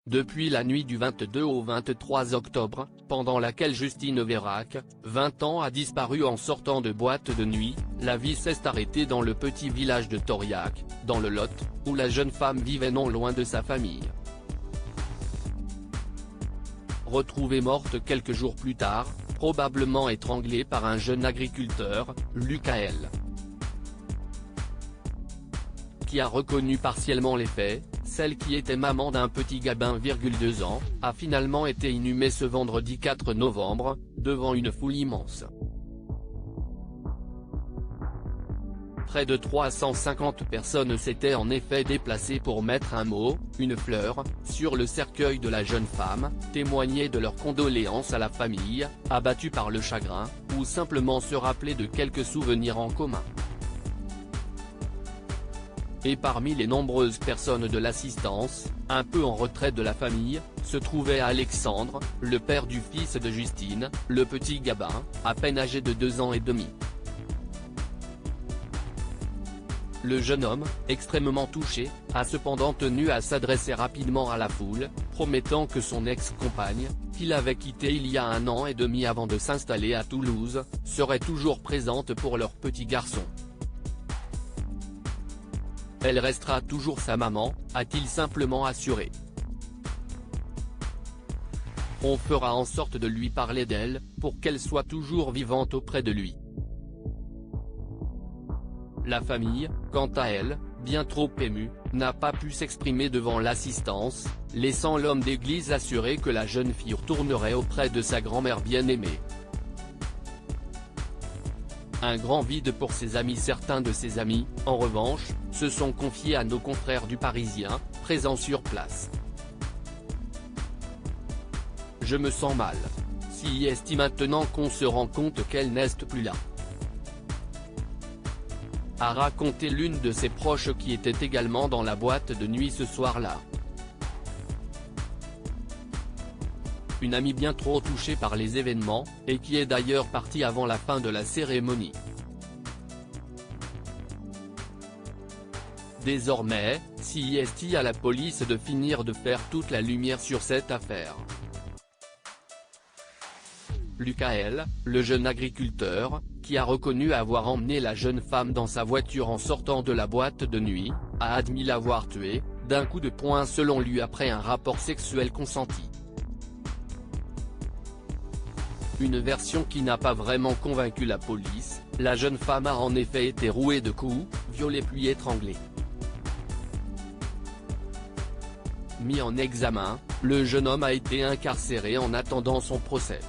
Depuis la nuit du 22 au 23 octobre, pendant laquelle Justine Vérac, 20 ans a disparu en sortant de boîte de nuit, la vie s'est arrêtée dans le petit village de Tauriac, dans le Lot, où la jeune femme vivait non loin de sa famille. Retrouvée morte quelques jours plus tard, probablement étranglée par un jeune agriculteur, Lucas, qui a reconnu partiellement les faits. Celle qui était maman d'un petit gabin, 2 ans, a finalement été inhumée ce vendredi 4 novembre, devant une foule immense. Près de 350 personnes s'étaient en effet déplacées pour mettre un mot, une fleur, sur le cercueil de la jeune femme, témoigner de leurs condoléances à la famille, abattue par le chagrin, ou simplement se rappeler de quelques souvenirs en commun. Et parmi les nombreuses personnes de l'assistance, un peu en retrait de la famille, se trouvait Alexandre, le père du fils de Justine, le petit Gabin, à peine âgé de 2 ans et demi. Le jeune homme, extrêmement touché, a cependant tenu à s'adresser rapidement à la foule, promettant que son ex-compagne, qu'il avait quittée il y a 1 an et demi avant de s'installer à Toulouse, serait toujours présente pour leur petit garçon. Elle restera toujours sa maman, a-t-il simplement assuré. On fera en sorte de lui parler d'elle, pour qu'elle soit toujours vivante auprès de lui. La famille, quant à elle, bien trop émue, n'a pas pu s'exprimer devant l'assistance, laissant l'homme d'église assurer que la jeune fille retournerait auprès de sa grand-mère bien-aimée. Un grand vide pour ses amis. Certains de ses amis, en revanche, se sont confiés à nos confrères du Parisien, présents sur place. Je me sens mal. Si est maintenant qu'on se rend compte qu'elle n'est plus là, a raconté l'une de ses proches qui était également dans la boîte de nuit ce soir-là. Une amie bien trop touchée par les événements, et qui est d'ailleurs partie avant la fin de la cérémonie. Désormais, c'est à la police de finir de faire toute la lumière sur cette affaire. Lucas, le jeune agriculteur, qui a reconnu avoir emmené la jeune femme dans sa voiture en sortant de la boîte de nuit, a admis l'avoir tuée, d'un coup de poing selon lui après un rapport sexuel consenti. Une version qui n'a pas vraiment convaincu la police, la jeune femme a en effet été rouée de coups, violée puis étranglée. Mis en examen, le jeune homme a été incarcéré en attendant son procès.